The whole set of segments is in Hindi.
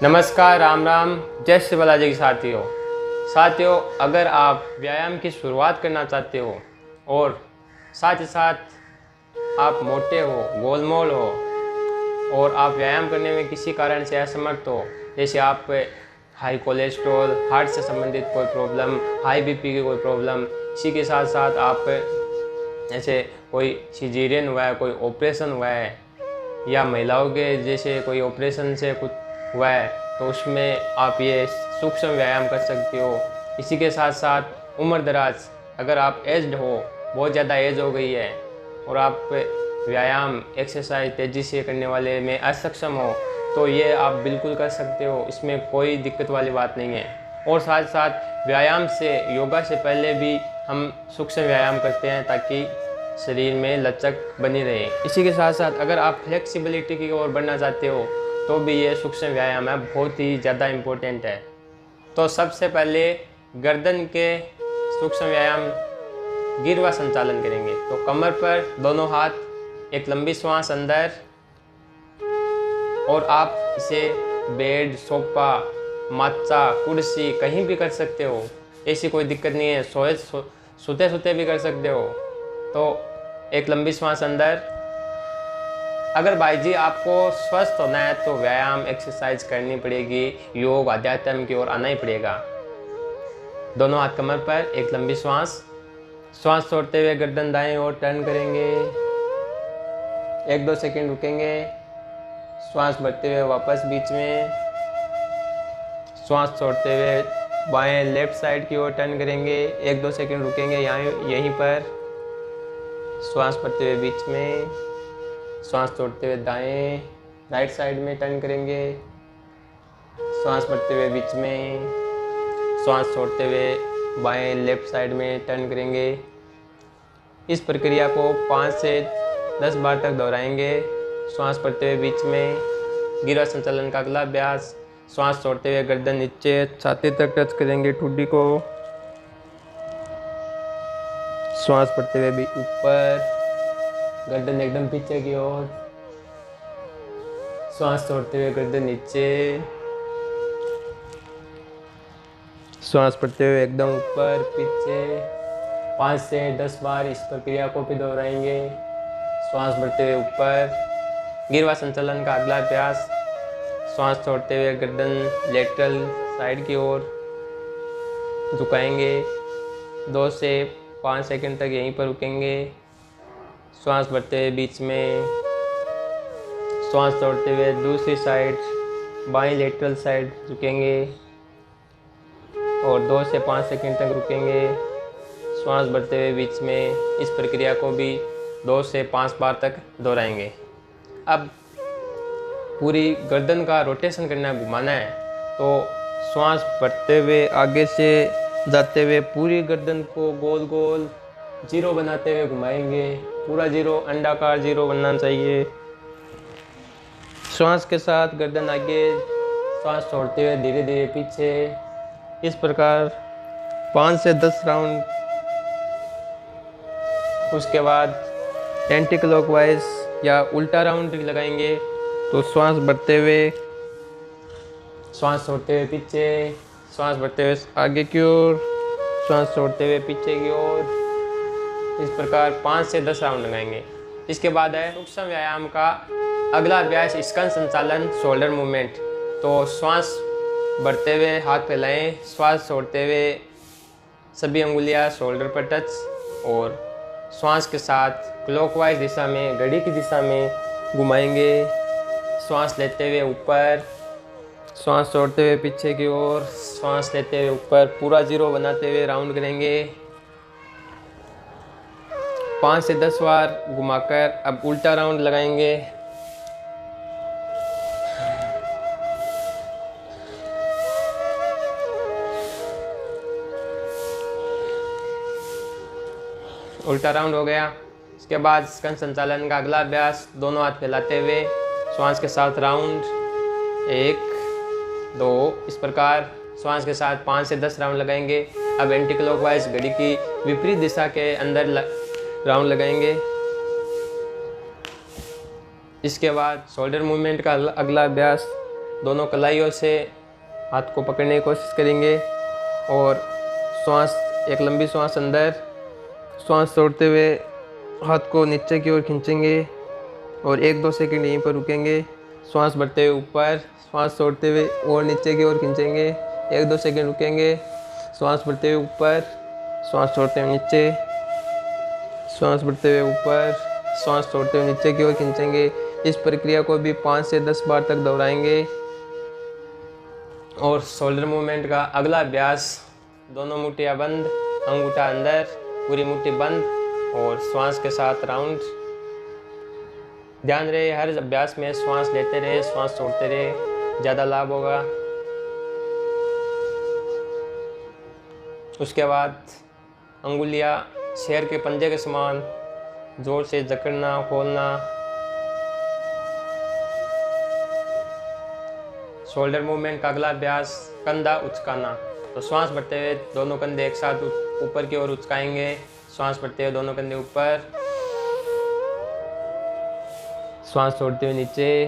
नमस्कार, राम राम, जय श्री बालाजी के साथियों, अगर आप व्यायाम की शुरुआत करना चाहते हो और साथ ही साथ आप मोटे हो, गोलमोल हो और आप व्यायाम करने में किसी कारण से असमर्थ हो, जैसे आप हाई कोलेस्ट्रॉल, हार्ट से संबंधित कोई प्रॉब्लम, हाई बीपी की कोई प्रॉब्लम, इसी के साथ साथ आप जैसे कोई सिजेरियन हुआ है, कोई ऑपरेशन हुआ है, या महिलाओं के जैसे कोई ऑपरेशन से कुछ हुआ है तो उसमें आप ये सूक्ष्म व्यायाम कर सकते हो। इसी के साथ साथ उम्र दराज, अगर आप एज्ड हो, बहुत ज़्यादा एज हो गई है और आप व्यायाम एक्सरसाइज तेज़ी से करने वाले में असक्षम हो, तो ये आप बिल्कुल कर सकते हो, इसमें कोई दिक्कत वाली बात नहीं है। और साथ साथ व्यायाम से, योगा से पहले भी हम सूक्ष्म व्यायाम करते हैं ताकि शरीर में लचक बनी रहे। इसी के साथ साथ अगर आप फ्लेक्सिबिलिटी की ओर बढ़ना चाहते हो तो भी ये सूक्ष्म व्यायाम है, बहुत ही ज़्यादा इम्पोर्टेंट है। तो सबसे पहले गर्दन के सूक्ष्म व्यायाम गिरवा संचालन करेंगे। तो कमर पर दोनों हाथ, एक लंबी श्वास अंदर, और आप इसे बेड, सोफा, माचा, कुर्सी कहीं भी कर सकते हो, ऐसी कोई दिक्कत नहीं है। सोते सोते भी कर सकते हो। तो एक लंबी श्वास अंदर। अगर भाई जी आपको स्वस्थ होना है तो व्यायाम एक्सरसाइज करनी पड़ेगी, योग अध्यात्म की ओर आना ही पड़ेगा। दोनों हाथ कमर पर, एक लंबी श्वास छोड़ते हुए गर्दन दाएं ओर टर्न करेंगे, 1-2 सेकंड रुकेंगे, श्वास भरते हुए वापस बीच में, श्वास छोड़ते हुए बाएं लेफ्ट साइड की ओर टर्न करेंगे, 1-2 सेकंड रुकेंगे यहीं पर, श्वास भरते हुए बीच में, श्वास छोड़ते हुए दाएं राइट साइड में टर्न करेंगे, श्वास भरते हुए बीच में, श्वास छोड़ते हुए बाएं लेफ्ट साइड में टर्न करेंगे। इस प्रक्रिया को 5 से 10 बार तक दोहराएंगे। श्वास भरते हुए बीच में, गिरवा संचालन का अगला अभ्यास, श्वास छोड़ते हुए गर्दन नीचे छाती तक टच करेंगे ठुड्डी को, श्वास भरते हुए भी ऊपर, गर्दन एकदम पीछे की ओर, श्वास छोड़ते हुए गर्दन नीचे, श्वास भरते हुए एकदम ऊपर पीछे। 5 से 10 बार इस प्रक्रिया को भी दोहराएंगे। श्वास भरते हुए ऊपर, गिरवा संचालन का अगला अभ्यास, श्वास छोड़ते हुए गर्दन लेटरल साइड की ओर झुकाएंगे, 2 से 5 सेकंड तक यहीं पर रुकेंगे। श्वास भरते हुए बीच में, श्वास छोड़ते हुए दूसरी साइड बाएं लेटरल साइड झुकेंगे और 2 से 5 सेकंड तक रुकेंगे। श्वास भरते हुए बीच में, इस प्रक्रिया को भी 2 से 5 बार तक दोहराएंगे। अब पूरी गर्दन का रोटेशन करना है, घुमाना है, तो श्वास भरते हुए आगे से जाते हुए पूरी गर्दन को गोल गोल जीरो बनाते हुए घुमाएंगे। पूरा जीरो, अंडाकार जीरो बनना चाहिए। श्वास के साथ गर्दन आगे, श्वास छोड़ते हुए धीरे धीरे पीछे। इस प्रकार 5 से 10 राउंड। उसके बाद एंटी क्लॉकवाइज या उल्टा राउंड लगाएंगे। तो श्वास भरते हुए, श्वास छोड़ते हुए पीछे, श्वास भरते हुए आगे की ओर, श्वास छोड़ते हुए पीछे की ओर। इस प्रकार 5 से 10 राउंड लगाएंगे। इसके बाद है सूक्ष्म व्यायाम का अगला अभ्यास, स्कंद संचालन, शोल्डर मूवमेंट। तो श्वास भरते हुए हाथ फैलाएं, श्वास छोड़ते हुए सभी अंगुलियां शोल्डर पर टच, और श्वास के साथ क्लॉकवाइज दिशा में, घड़ी की दिशा में घुमाएंगे। श्वास लेते हुए ऊपर, श्वास छोड़ते हुए पीछे की ओर, श्वास लेते हुए ऊपर, पूरा जीरो बनाते हुए राउंड करेंगे। 5 से 10 बार घुमाकर अब उल्टा राउंड लगाएंगे। उल्टा राउंड हो गया। इसके बाद स्कंद संचालन का अगला अभ्यास, दोनों हाथ फैलाते हुए श्वास के साथ राउंड, 1, 2, इस प्रकार श्वास के साथ 5 से 10 राउंड लगाएंगे। अब एंटी क्लॉकवाइज घड़ी की विपरीत दिशा के अंदर राउंड लगाएंगे। इसके बाद शोल्डर मूवमेंट का अगला अभ्यास, दोनों कलाइयों से हाथ को पकड़ने की कोशिश करेंगे और श्वास, एक लंबी श्वास अंदर, श्वास छोड़ते हुए हाथ को नीचे की ओर खींचेंगे और 1-2 सेकंड यहीं पर रुकेंगे। श्वास भरते हुए ऊपर, श्वास छोड़ते हुए और नीचे की ओर खींचेंगे, 1-2 सेकंड रुकेंगे। श्वास भरते हुए ऊपर, श्वास छोड़ते हुए नीचे, श्वास भरते हुए ऊपर, श्वास छोड़ते हुए नीचे की ओर खींचेंगे। इस प्रक्रिया को भी 5 से 10 बार तक दोहराएंगे। और शोल्डर मूवमेंट का अगला अभ्यास, दोनों मुट्ठियाँ बंद, अंगूठा अंदर, पूरी मुट्ठी बंद और श्वास के साथ राउंड। ध्यान रहे हर अभ्यास में श्वास लेते रहे, श्वास छोड़ते रहे, ज़्यादा लाभ होगा। उसके बाद अंगुलियाँ शेर के पंजे के समान जोर से जकड़ना, खोलना। शोल्डर मूवमेंट का अगला अभ्यास, कंधा उचकाना। तो श्वास भरते हुए दोनों कंधे एक साथ ऊपर की ओर उचकाएंगे। श्वास भरते हुए दोनों कंधे ऊपर, श्वास छोड़ते हुए नीचे,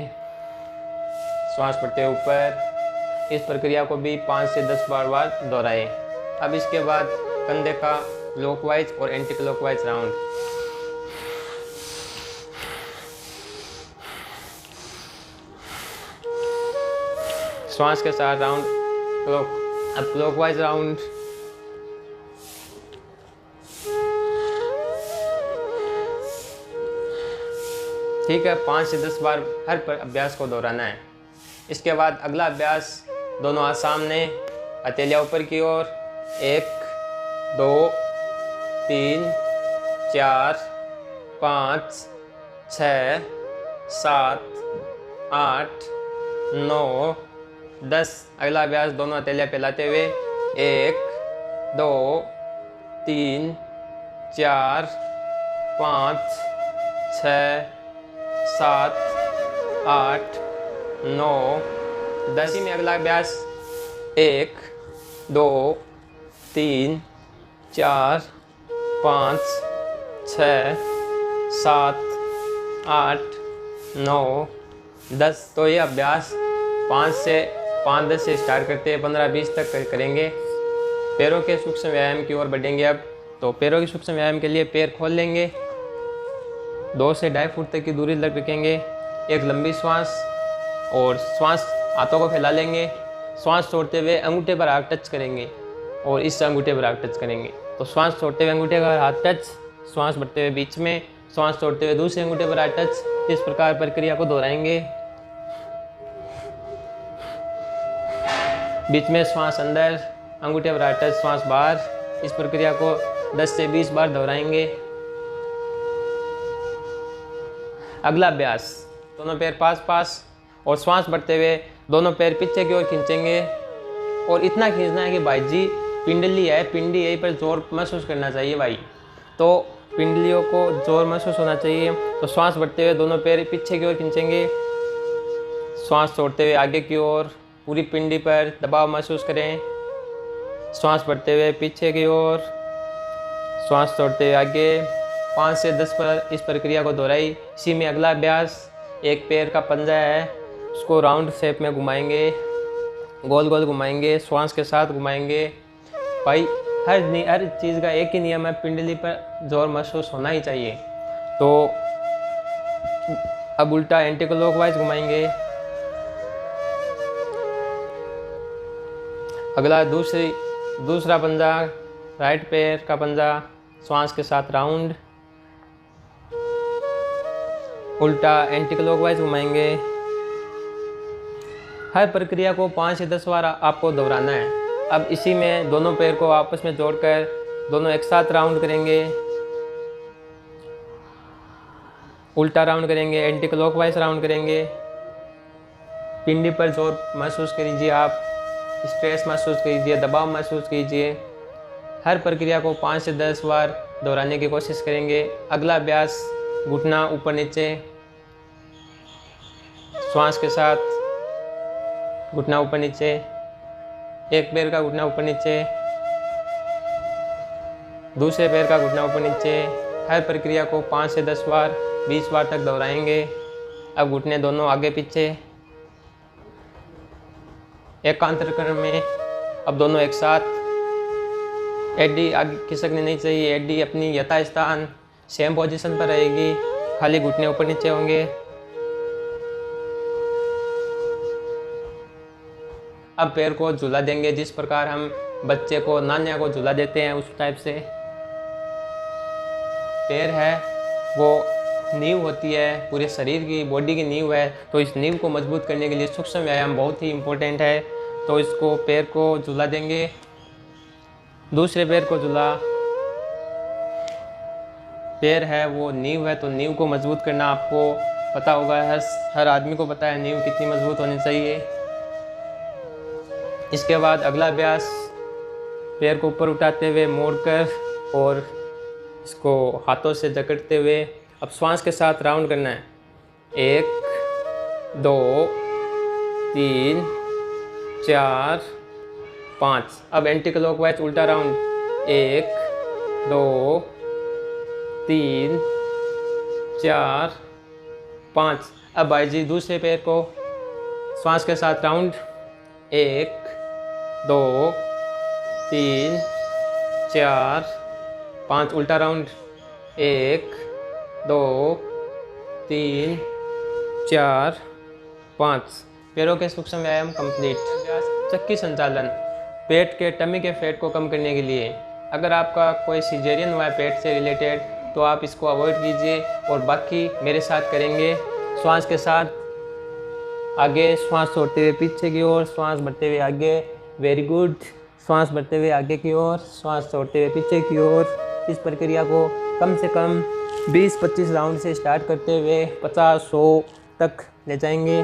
श्वास भरते हुए ऊपर। इस प्रक्रिया को भी 5 से 10 बार दोहराएं। अब इसके बाद कंधे का क्लॉकवाइज और एंटी क्लॉकवाइज राउंड। श्वास के साथ राउंड, अब क्लॉकवाइज राउंड। ठीक है, 5 से 10 बार हर अभ्यास को दोहराना है। इसके बाद अगला अभ्यास, दोनों हाथ सामने, हथेलियाँ ऊपर की ओर, 1 2 3 4 5 6 7 8 9 10। अगला अभ्यास, दोनों हथेलियाँ फैलाते हुए, 1 2 3 4 5 6 7 8 9 10। में अगला अभ्यास, 1 2 3 4 5 6 7 8 9 10। तो ये अभ्यास 5-10 से स्टार्ट करते हैं, 15-20 तक करेंगे। पैरों के सूक्ष्म व्यायाम की ओर बढ़ेंगे। अब तो पैरों के सूक्ष्म व्यायाम के लिए पैर खोल लेंगे, 2 से 2.5 फुट तक की दूरी तक रखेंगे। एक लंबी श्वास और श्वास, हाथों को फैला लेंगे। श्वास छोड़ते हुए अंगूठे पर हाथ टच करेंगे और इस अंगूठे पर हाथ टच करेंगे। तो श्वास छोड़ते हुए अंगूठे का हाथ टच, श्वास भरते हुए बीच में, श्वास छोड़ते हुए दूसरे अंगूठे पर हाथ टच। इस प्रकार प्रक्रिया को दोहराएंगे। बीच में श्वास अंदर, अंगूठे पर हाथ टच, श्वास बाहर। इस प्रक्रिया को 10 से 20 बार दोहराएंगे। अगला अभ्यास, दोनों पैर पास पास और श्वास भरते हुए दोनों पैर पीछे की ओर खींचेंगे। और इतना खींचना है कि भाई जी पिंडली है, पिंडी यहीं पर जोर महसूस करना चाहिए भाई। तो पिंडलियों को जोर महसूस होना चाहिए। तो श्वास भरते हुए दोनों पैर पीछे की ओर खींचेंगे। श्वास छोड़ते हुए आगे की ओर, पूरी पिंडी पर दबाव महसूस करें। श्वास भरते हुए पीछे की ओर, श्वास छोड़ते हुए आगे। 5 से 10 बार इस प्रक्रिया को दोहराई। इसी में अगला अभ्यास, एक पैर का पंजा है, उसको राउंड शेप में घुमाएंगे, गोल गोल घुमाएंगे, श्वास के साथ घुमाएंगे। भाई हर चीज़ का एक ही नियम है, पिंडली पर जोर महसूस होना ही चाहिए। तो अब उल्टा एंटी क्लॉकवाइज घुमाएंगे। अगला दूसरा पंजा, राइट पैर का पंजा, श्वास के साथ राउंड, उल्टा एंटी क्लॉकवाइज घुमाएंगे। हर प्रक्रिया को 5 से 10 बार आपको दोहराना है। अब इसी में दोनों पैर को आपस में जोड़कर दोनों एक साथ राउंड करेंगे, उल्टा राउंड करेंगे, एंटी क्लॉकवाइज राउंड करेंगे। पिंडी पर जोर महसूस कीजिए, आप स्ट्रेस महसूस कीजिए, दबाव महसूस कीजिए। हर प्रक्रिया को 5 से 10 बार दोहराने की कोशिश करेंगे। अगला अभ्यास, घुटना ऊपर नीचे, श्वास के साथ घुटना ऊपर नीचे, एक पैर का घुटना ऊपर नीचे, दूसरे पैर का घुटना ऊपर नीचे। हर प्रक्रिया को 5 से 10 बार 20 बार तक दोहराएंगे। अब घुटने दोनों आगे पीछे, एकांतर क्रम में। अब दोनों एक साथ। एडी आगे खिसकनी नहीं चाहिए, एडी अपनी यथास्थान सेम पोजीशन पर रहेगी, खाली घुटने ऊपर नीचे होंगे। अब पैर को झूला देंगे, जिस प्रकार हम बच्चे को नानिया को झूला देते हैं उस टाइप से। पैर है वो नींव होती है, पूरे शरीर की बॉडी की नींव है, तो इस नींव को मजबूत करने के लिए सूक्ष्म व्यायाम बहुत ही इम्पोर्टेंट है। तो इसको पैर को झूला देंगे, दूसरे पैर को झूला। पैर है वो नींव है, तो नींव को मजबूत करना आपको पता होगा, हर आदमी को पता है नींव कितनी मजबूत होनी चाहिए। इसके बाद अगला अभ्यास, पैर को ऊपर उठाते हुए मोड़कर और इसको हाथों से जकड़ते हुए अब श्वास के साथ राउंड करना है। 1 2 3 4 5। अब एंटी क्लॉकवाइज उल्टा राउंड, 1 2 3 4 5। अब भाई जी दूसरे पैर को श्वास के साथ राउंड, 1 2 3 4 5। उल्टा राउंड, 1 2 3 4 5। पैरों के सूक्ष्म व्यायाम कंप्लीट। चक्की संचालन, पेट के टमी के फैट को कम करने के लिए। अगर आपका कोई सिजेरियन हुआ है पेट से रिलेटेड तो आप इसको अवॉइड कीजिए और बाकी मेरे साथ करेंगे। श्वास के साथ आगे, श्वास छोड़ते हुए पीछे की ओर, श्वास भरते हुए आगे, वेरी गुड। श्वास भरते हुए आगे की ओर, श्वास छोड़ते हुए पीछे की ओर। इस प्रक्रिया को कम से कम 20-25 राउंड से स्टार्ट करते हुए 50-100 तक ले जाएंगे।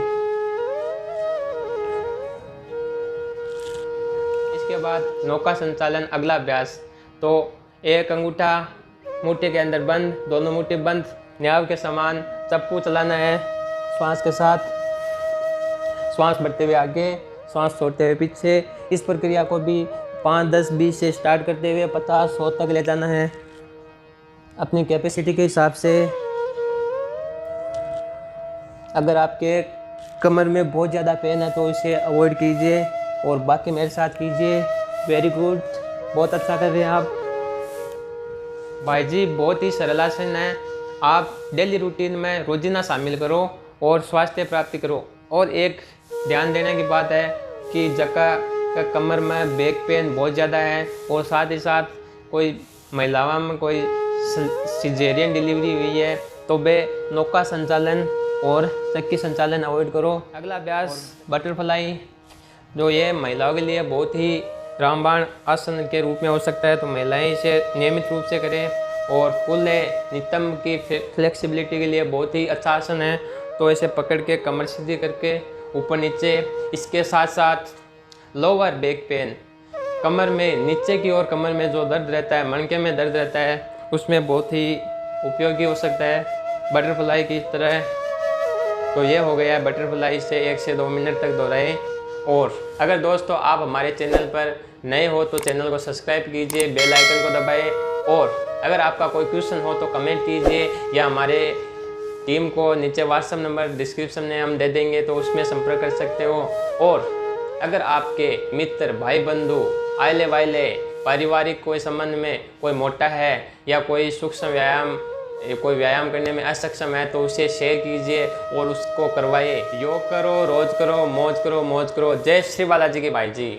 इसके बाद नौका संचालन, अगला अभ्यास। तो एक अंगूठा मुट्ठी के अंदर बंद, दोनों मुट्ठी बंद, न्याव के समान चप्पू चलाना है श्वास के साथ। श्वास भरते हुए आगे, श्वास छोड़ते हुए पीछे। इस प्रक्रिया को भी 5 10 20 से स्टार्ट करते हुए 50-100 तक ले जाना है अपनी कैपेसिटी के हिसाब से। अगर आपके कमर में बहुत ज़्यादा पेन है तो इसे अवॉइड कीजिए और बाकी मेरे साथ कीजिए। वेरी गुड, बहुत अच्छा कर रहे हैं आप भाई जी। बहुत ही सरल आसन है, आप डेली रूटीन में रोजीना शामिल करो और स्वास्थ्य प्राप्ति करो। और एक ध्यान देने की बात है कि जगह कमर में बैक पेन बहुत ज़्यादा है और साथ ही साथ कोई महिलाओं में कोई सिजेरियन डिलीवरी हुई है तो वे नौका संचालन और चक्की संचालन अवॉइड करो। अगला अभ्यास बटरफ्लाई, जो ये महिलाओं के लिए बहुत ही रामबाण आसन के रूप में हो सकता है, तो महिलाएं इसे नियमित रूप से करें। और कुल नितंब की फ्लेक्सिबिलिटी के लिए बहुत ही अच्छा आसन है, तो इसे पकड़ के कमर सीधी करके ऊपर नीचे। इसके साथ साथ लोअर बैक पेन, कमर में नीचे की ओर कमर में जो दर्द रहता है, मणके में दर्द रहता है, उसमें बहुत ही उपयोगी हो सकता है बटरफ्लाई की तरह। तो ये हो गया बटरफ्लाई, से 1 से 2 मिनट तक दोहराएं। और अगर दोस्तों आप हमारे चैनल पर नए हो तो चैनल को सब्सक्राइब कीजिए, बेल आइकन को दबाएं। और अगर आपका कोई क्वेश्चन हो तो कमेंट कीजिए या हमारे टीम को नीचे व्हाट्सएप नंबर डिस्क्रिप्शन में हम दे देंगे, तो उसमें संपर्क कर सकते हो। और अगर आपके मित्र, भाई बंधु, आइले वाइले, पारिवारिक कोई संबंध में कोई मोटा है या कोई सूक्ष्म व्यायाम, कोई व्यायाम करने में असक्षम है, तो उसे शेयर कीजिए और उसको करवाइए। योग करो, रोज करो, मौज करो, मौज करो। जय श्री बालाजी की भाई जी।